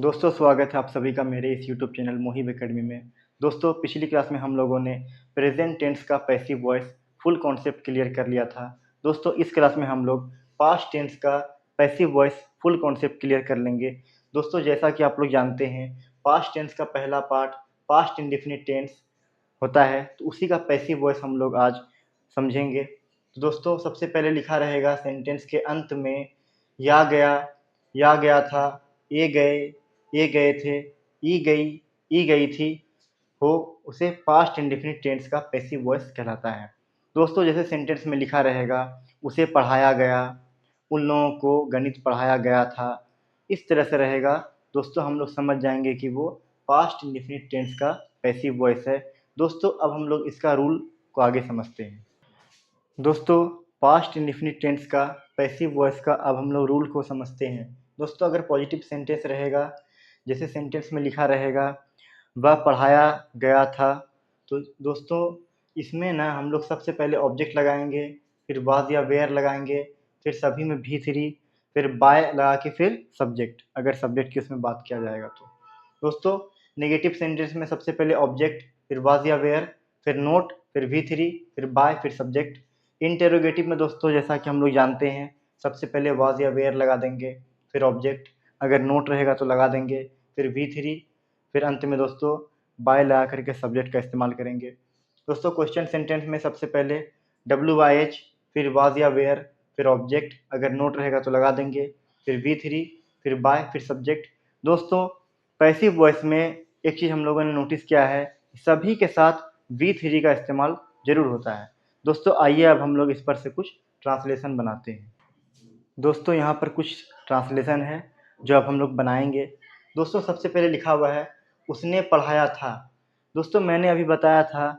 दोस्तों स्वागत है आप सभी का मेरे इस यूट्यूब चैनल मोहिब एकेडमी में। दोस्तों पिछली क्लास में हम लोगों ने प्रेजेंट टेंस का passive voice full concept clear कर लिया था। दोस्तों इस क्लास में हम लोग पास्ट टेंस का passive voice full concept clear कर लेंगे। दोस्तों जैसा कि आप लोग जानते हैं पास्ट टेंस का पहला पार्ट पास्ट इंडेफिनिट टेंस होता है, तो उसी का पैसिव वॉइस हम लोग आज समझेंगे। तो दोस्तों सबसे पहले लिखा रहेगा सेंटेंस के अंत में या गया था, ये गए थे, ई गई थी हो, उसे पास्ट इंडेफिनिट टेंस का पैसिव वॉइस कहलाता है। दोस्तों जैसे सेंटेंस में लिखा रहेगा उसे पढ़ाया गया, उन लोगों को गणित पढ़ाया गया था, इस तरह से रहेगा। दोस्तों हम लोग समझ जाएंगे कि वो पास्ट इंडेफिनिट टेंस का पैसिव वॉइस है। दोस्तों अब हम लोग इसका रूल को आगे समझते हैं। दोस्तों पास्ट इंडेफिनिट टेंस का पैसिव वॉइस का अब हम लोग रूल को समझते हैं। दोस्तों अगर पॉजिटिव सेंटेंस रहेगा, जैसे सेंटेंस में लिखा रहेगा वह पढ़ाया गया था, तो दोस्तों इसमें ना हम लोग सबसे पहले ऑब्जेक्ट लगाएंगे, फिर वाज या वेयर लगाएंगे, फिर सभी में भी3, फिर बाय लगा के फिर सब्जेक्ट, अगर सब्जेक्ट की उसमें बात किया जाएगा तो। दोस्तों नेगेटिव सेंटेंस में सबसे पहले ऑब्जेक्ट, फिर वाज या वेयर, फिर नोट, फिर भी3, फिर बाय, फिर सब्जेक्ट। इंटेरोगेटिव में दोस्तों जैसा कि हम लोग जानते हैं सबसे पहले वाज या वेयर लगा देंगे, फिर ऑब्जेक्ट, अगर नोट रहेगा तो लगा देंगे, फिर भी3, फिर अंत में दोस्तों बाय लगा करके सब्जेक्ट का इस्तेमाल करेंगे। दोस्तों क्वेश्चन सेंटेंस में सबसे पहले WH, फिर वाज या वेयर, फिर ऑब्जेक्ट, अगर नोट रहेगा तो लगा देंगे, फिर भी3, फिर बाय, फिर सब्जेक्ट। दोस्तों पैसिव वॉइस में एक चीज़ हम लोगों ने नोटिस किया है, सभी के साथ भी3 का इस्तेमाल जरूर होता है। दोस्तों आइए अब हम लोग इस पर से कुछ ट्रांसलेशन बनाते हैं। दोस्तों यहाँ पर कुछ ट्रांसलेशन है जो अब हम लोग बनाएंगे। दोस्तों सबसे पहले लिखा हुआ है उसने पढ़ाया था। दोस्तों मैंने अभी बताया था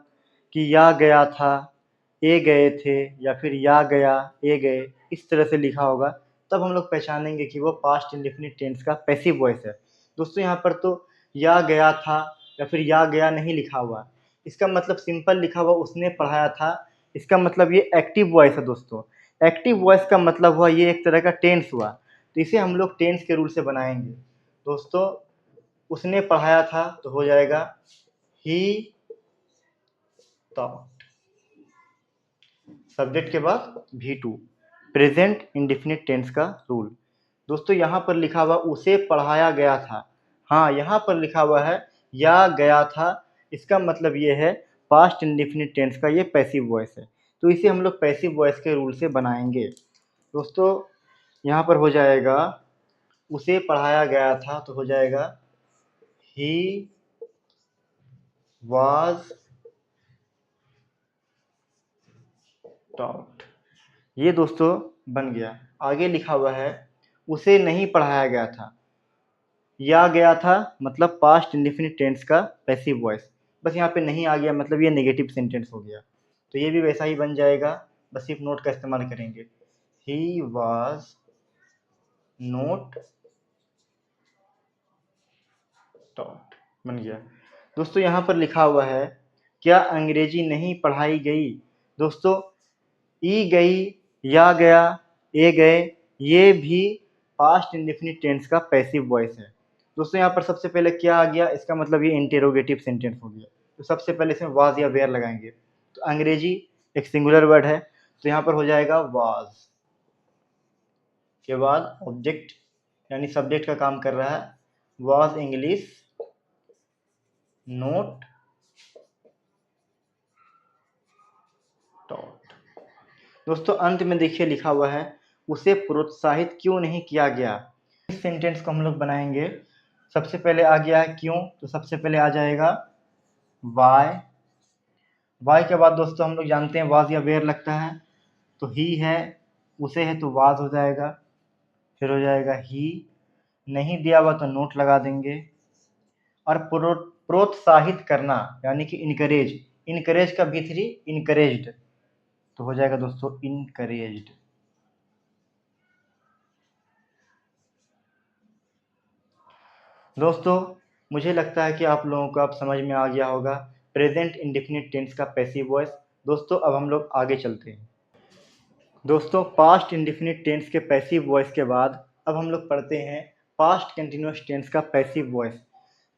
कि या गया था, ए गए थे, या फिर या गया, ए गए, इस तरह से लिखा होगा, तब हम लोग पहचानेंगे कि वो पास्ट इंडेफिनिट टेंस का पैसिव वॉइस है। दोस्तों यहाँ पर तो या गया था या फिर या गया नहीं लिखा हुआ, इसका मतलब सिंपल लिखा हुआ उसने पढ़ाया था, इसका मतलब ये एक्टिव वॉइस है। दोस्तों एक्टिव वॉइस का मतलब हुआ ये एक तरह का टेंस हुआ, तो इसे हम लोग टेंस के रूल से बनाएंगे। दोस्तों उसने पढ़ाया था तो हो जाएगा ही taught, सब्जेक्ट के बाद भी2, प्रेजेंट इंडेफिनिट टेंस का रूल। दोस्तों यहाँ पर लिखा हुआ उसे पढ़ाया गया था, हाँ यहाँ पर लिखा हुआ है या गया था, इसका मतलब ये है पास्ट इंडेफिनिट टेंस का ये पैसिव वॉइस है, तो इसे हम लोग पैसिव वॉइस के रूल से बनाएंगे। दोस्तों यहाँ पर हो जाएगा उसे पढ़ाया गया था तो हो जाएगा ही वाज टॉट, ये दोस्तों बन गया। आगे लिखा हुआ है उसे नहीं पढ़ाया गया था, या गया था मतलब पास्ट इंडेफिनिट टेंस का पैसिव वॉइस, बस यहाँ पे नहीं आ गया मतलब ये नेगेटिव सेंटेंस हो गया, तो ये भी वैसा ही बन जाएगा, बस सिर्फ नोट का इस्तेमाल करेंगे। ही वाज नोट टॉट बन गया। दोस्तों यहाँ पर लिखा हुआ है क्या अंग्रेजी नहीं पढ़ाई गई। दोस्तों ई गई, या गया, ए गए, ये भी पास्ट इंडेफिनिट टेंस का पैसिव वॉइस है। दोस्तों यहाँ पर सबसे पहले क्या आ गया, इसका मतलब ये इंटेरोगेटिव सेंटेंस हो गया, तो सबसे पहले इसमें वाज या वेयर लगाएंगे। तो अंग्रेजी एक सिंगुलर वर्ड है, तो यहाँ पर हो जाएगा वाज, के बाद ऑब्जेक्ट यानी सब्जेक्ट का काम कर रहा है, वाज इंग्लिश नोट टॉट। दोस्तों अंत में देखिए लिखा हुआ है उसे प्रोत्साहित क्यों नहीं किया गया। इस सेंटेंस को हम लोग बनाएंगे, सबसे पहले आ गया है क्यों, तो सबसे पहले आ जाएगा वाई, वाई के बाद दोस्तों हम लोग जानते हैं वाज या वेयर लगता है, तो ही है, उसे है तो वाज हो जाएगा, फिर हो जाएगा ही, नहीं दिया हुआ तो नोट लगा देंगे, और प्रोत्साहित करना यानी कि इनकरेज, इनकरेज का भी3 इनकरेज्ड, तो हो जाएगा दोस्तों इनकरेज्ड। दोस्तों मुझे लगता है कि आप लोगों को अब समझ में आ गया होगा प्रेजेंट इंडेफिनिट टेंस का पैसिव वॉइस। दोस्तों अब हम लोग आगे चलते हैं। दोस्तों पास्ट इंडेफिनिट टेंस के पैसिव वॉइस के बाद अब हम लोग पढ़ते हैं पास्ट कंटिन्यूअस टेंस का पैसिव वॉइस।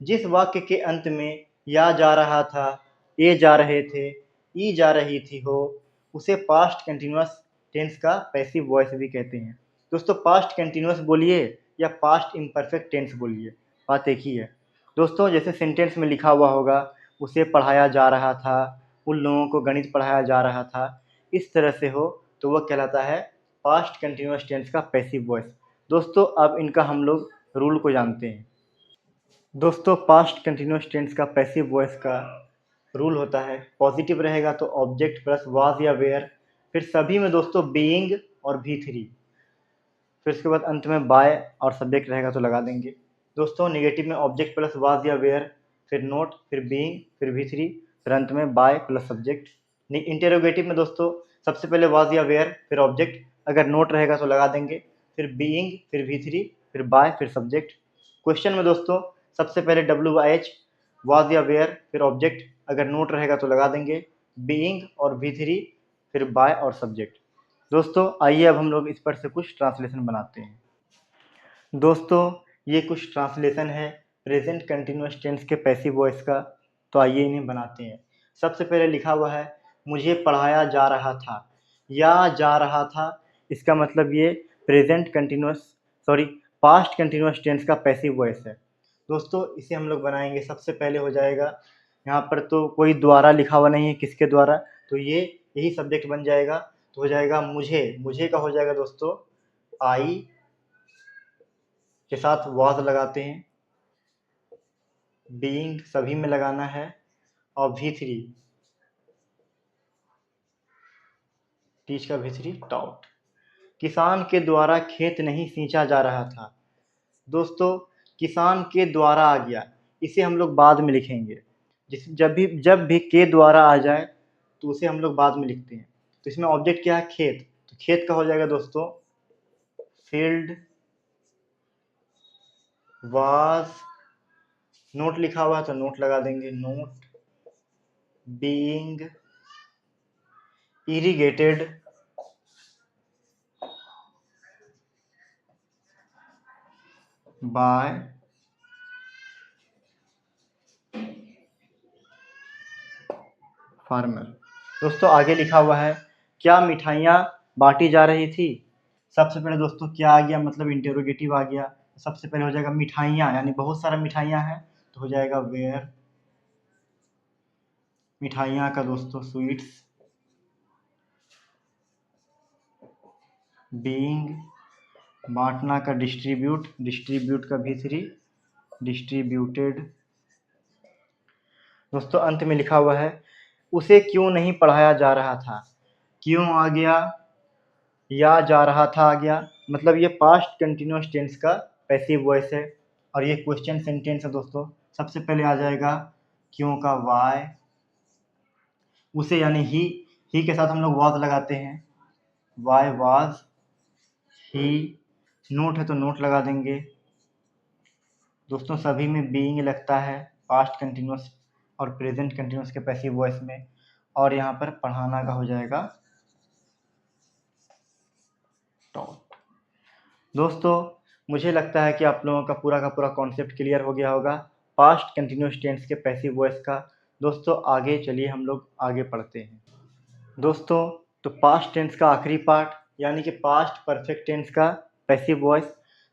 जिस वाक्य के अंत में या जा रहा था, ए जा रहे थे, ई जा रही थी हो, उसे पास्ट कंटिन्यूअस टेंस का पैसिव वॉइस भी कहते हैं। दोस्तों पास्ट कंटिन्यूअस बोलिए या पास्ट इम्परफेक्ट टेंस बोलिए, बात एक ही है। दोस्तों जैसे सेंटेंस में लिखा हुआ होगा उसे पढ़ाया जा रहा था, उन लोगों को गणित पढ़ाया जा रहा था, इस तरह से हो तो वह कहलाता है पास्ट कंटिन्यूअस टेंस का पैसिव वॉइस। दोस्तों अब इनका हम लोग रूल को जानते हैं। दोस्तों पास्ट कंटिन्यूअस टेंस का पैसिव वॉइस का रूल होता है, पॉजिटिव रहेगा तो ऑब्जेक्ट प्लस वाज या वेयर, फिर सभी में दोस्तों बीइंग और भी3, फिर उसके बाद अंत में बाय और सब्जेक्ट रहेगा तो लगा देंगे। दोस्तों नेगेटिव में ऑब्जेक्ट प्लस वाज या वेयर, फिर नोट, फिर बीइंग, फिर भी3, फिर अंत में बाय प्लस सब्जेक्ट। इंटेरोगेटिव में दोस्तों सबसे पहले वाज या वेयर, फिर ऑब्जेक्ट, अगर नोट रहेगा तो लगा देंगे, फिर बीइंग, फिर भी3, फिर बाय, फिर सब्जेक्ट। क्वेश्चन में दोस्तों सबसे पहले WH, वाज या वेयर, फिर ऑब्जेक्ट, अगर नोट रहेगा तो लगा देंगे, बीइंग और भी3, फिर बाय और सब्जेक्ट। दोस्तों आइए अब हम लोग इस पर से कुछ ट्रांसलेशन बनाते हैं। दोस्तों ये कुछ ट्रांसलेशन है प्रेजेंट कंटिन्यूअस टेंस के पैसिव वॉइस का, तो आइए इन्हें बनाते हैं। सबसे पहले लिखा हुआ है मुझे पढ़ाया जा रहा था, या जा रहा था, इसका मतलब ये present continuous sorry past continuous tense का पैसिव वॉइस है। दोस्तों इसे हम लोग बनाएंगे, सबसे पहले हो जाएगा, यहाँ पर तो कोई द्वारा लिखा हुआ नहीं है किसके द्वारा, तो ये यही सब्जेक्ट बन जाएगा, तो हो जाएगा मुझे, मुझे का हो जाएगा दोस्तों आई के साथ वाज लगाते हैं, बीइंग सभी में लगाना है, और भी3 टीच का भी3 टॉट। किसान के द्वारा खेत नहीं सींचा जा रहा था। दोस्तों किसान के द्वारा आ गया, इसे हम लोग बाद में लिखेंगे, जब भी के द्वारा आ जाए तो उसे हम लोग बाद में लिखते हैं। तो इसमें ऑब्जेक्ट क्या है, खेत, तो खेत का हो जाएगा दोस्तों फील्ड वाज, नोट लिखा हुआ है तो नोट लगा देंगे, note, being irrigated by farmer. दोस्तों आगे लिखा हुआ है क्या मिठाइयाँ बांटी जा रही थी। सबसे पहले दोस्तों क्या आ गया, मतलब इंटेरोगेटिव आ गया, सबसे पहले हो जाएगा मिठाइयाँ, यानी बहुत सारा मिठाइयाँ हैं, तो हो जाएगा वेयर, मिठाइयाँ का दोस्तों स्वीट्स, बीइंग बांटना का डिस्ट्रीब्यूट, डिस्ट्रीब्यूट का भी3 डिस्ट्रीब्यूटेड। दोस्तों अंत में लिखा हुआ है उसे क्यों नहीं पढ़ाया जा रहा था, क्यों आ गया, या जा रहा था आ गया, मतलब ये पास्ट कंटिन्यूअस टेंस का पैसिव वॉइस है, और ये क्वेश्चन सेंटेंस है दोस्तों। सबसे पहले आ जाएगा क्यों का वाई, उसे यानी ही के साथ हम लोग वाज लगाते हैं, वाई वाज ही, नोट है तो नोट लगा देंगे। दोस्तों सभी में बीइंग लगता है पास्ट कंटिन्यूअस और प्रेजेंट कंटिन्यूअस के पैसिव वॉइस में, और यहाँ पर पढ़ाना का हो जाएगा टॉट। दोस्तों मुझे लगता है कि आप लोगों का पूरा कॉन्सेप्ट क्लियर हो गया होगा पास्ट कंटिन्यूअस टेंस के पैसिव वॉइस का। दोस्तों आगे चलिए हम लोग आगे पढ़ते हैं। दोस्तों तो पास्ट टेंस का आखिरी पार्ट यानी कि पास्ट परफेक्ट टेंस का पैसिव वॉइस।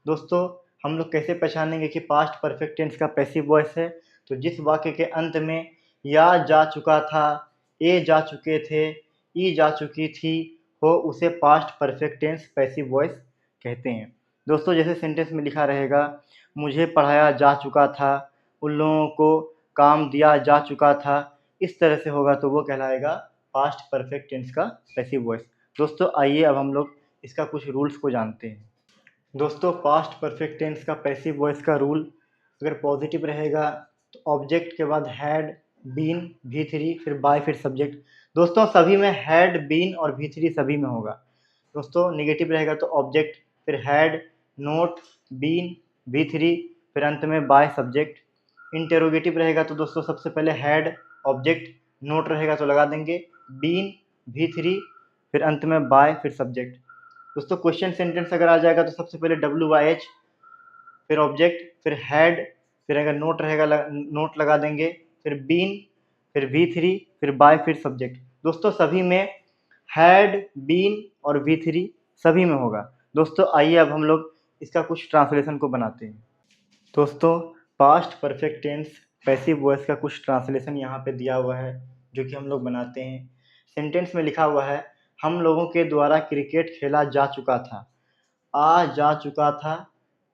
दोस्तों हम लोग कैसे पहचानेंगे कि पास्ट परफेक्ट टेंस का पैसिव वॉइस है, तो जिस वाक्य के अंत में या जा चुका था, ए जा चुके थे, ई जा चुकी थी हो, उसे past perfect tense passive voice कहते हैं। दोस्तों जैसे सेंटेंस में लिखा रहेगा मुझे पढ़ाया जा चुका था, उन लोगों को काम दिया जा चुका था, इस तरह से होगा तो वो कहलाएगा पास्ट परफेक्ट टेंस का पैसिव वॉइस। दोस्तों आइए अब हम लोग इसका कुछ रूल्स को जानते हैं। दोस्तों पास्ट परफेक्ट टेंस का पैसिव वॉइस का रूल, अगर पॉजिटिव रहेगा तो ऑब्जेक्ट के बाद हैड, बीन, भी3, फिर बाय, फिर सब्जेक्ट। दोस्तों सभी में हैड, बीन और भी3 सभी में होगा। दोस्तों नेगेटिव रहेगा तो ऑब्जेक्ट, फिर हैड, नोट, बीन, भी3, फिर अंत में बाय सब्जेक्ट। इंटेरोगेटिव रहेगा तो दोस्तों सबसे पहले हैड, ऑब्जेक्ट, नोट रहेगा तो लगा देंगे, बीन, भी3, फिर अंत में बाय, फिर सब्जेक्ट। दोस्तों क्वेश्चन सेंटेंस अगर आ जाएगा तो सबसे पहले WH, फिर ऑब्जेक्ट, फिर हैड, फिर अगर नोट रहेगा नोट लगा देंगे, फिर बीन, फिर V3, फिर बाय, फिर सब्जेक्ट। दोस्तों सभी में हैड, बीन और V3 सभी में होगा। दोस्तों आइए अब हम लोग इसका कुछ ट्रांसलेशन को बनाते हैं। दोस्तों past perfect tense passive voice का कुछ ट्रांसलेशन यहाँ पे दिया हुआ है जो कि हम लोग बनाते हैं। सेंटेंस में लिखा हुआ है, हम लोगों के द्वारा क्रिकेट खेला जा चुका था। आ जा चुका था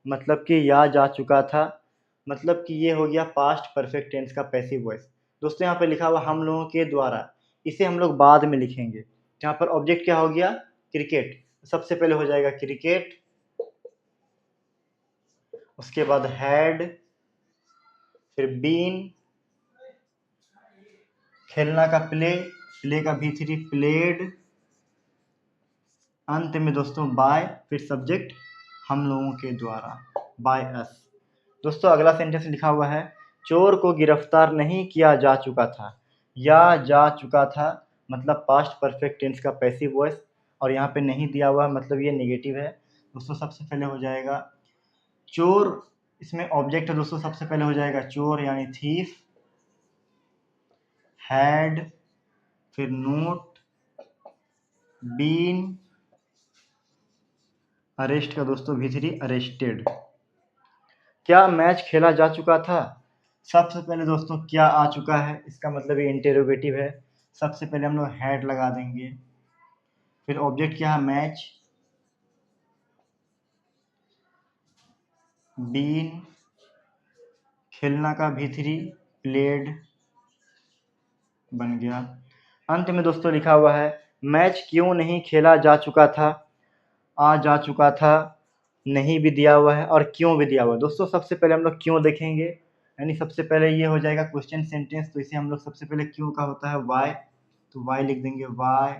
मतलब कि या जा चुका था, मतलब कि ये हो गया पास्ट परफेक्ट टेंस का पैसिव वॉइस। दोस्तों यहाँ पे लिखा हुआ हम लोगों के द्वारा, इसे हम लोग बाद में लिखेंगे। यहाँ पर ऑब्जेक्ट क्या हो गया, क्रिकेट। सबसे पहले हो जाएगा क्रिकेट, उसके बाद हैड, फिर बीन, खेलना का प्ले, प्ले का V3 प्लेड, अंत में दोस्तों बाय, फिर सब्जेक्ट हम लोगों के द्वारा, बाय अस। दोस्तों अगला सेंटेंस लिखा हुआ है, चोर को गिरफ्तार नहीं किया जा चुका था। या जा चुका था मतलब पास्ट परफेक्ट टेंस का पैसिव वॉइस, और यहाँ पे नहीं दिया हुआ मतलब ये नेगेटिव है। दोस्तों सबसे पहले हो जाएगा चोर, इसमें ऑब्जेक्ट है दोस्तों, सबसे पहले हो जाएगा चोर यानी थीफ, हैड, फिर नोट, बीन, अरेस्ट का दोस्तों V3 अरेस्टेड। क्या मैच खेला जा चुका था? सबसे पहले दोस्तों क्या आ चुका है, इसका मतलब ये इंटेरोगेटिव है। सबसे पहले हम लोग हैड लगा देंगे, फिर ऑब्जेक्ट क्या है मैच, बीन, खेलना का V3 प्लेड बन गया। अंत में दोस्तों लिखा हुआ है, मैच क्यों नहीं खेला जा चुका था। आ जा चुका था, नहीं भी दिया हुआ है और क्यों भी दिया हुआ है। दोस्तों सबसे पहले हम लोग क्यों देखेंगे, यानी सबसे पहले ये हो जाएगा क्वेश्चन सेंटेंस, तो इसे हम लोग सबसे पहले क्यों का होता है वाई, तो वाई लिख देंगे, why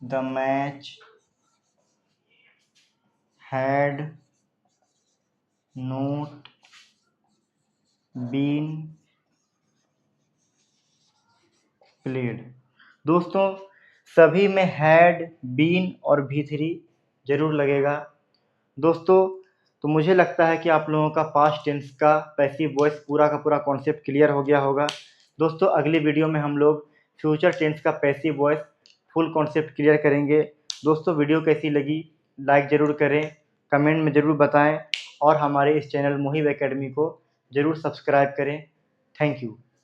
the match had not been played. दोस्तों सभी में हैड, बीन और V3 जरूर लगेगा। दोस्तों तो मुझे लगता है कि आप लोगों का पास्ट टेंस का पैसिव वॉइस पूरा का पूरा कॉन्सेप्ट क्लियर हो गया होगा। दोस्तों अगली वीडियो में हम लोग फ्यूचर टेंस का passive voice full concept clear करेंगे। दोस्तों वीडियो कैसी लगी लाइक ज़रूर करें, कमेंट में ज़रूर बताएं और हमारे इस चैनल मोहिब एकेडमी को ज़रूर सब्सक्राइब करें। Thank you.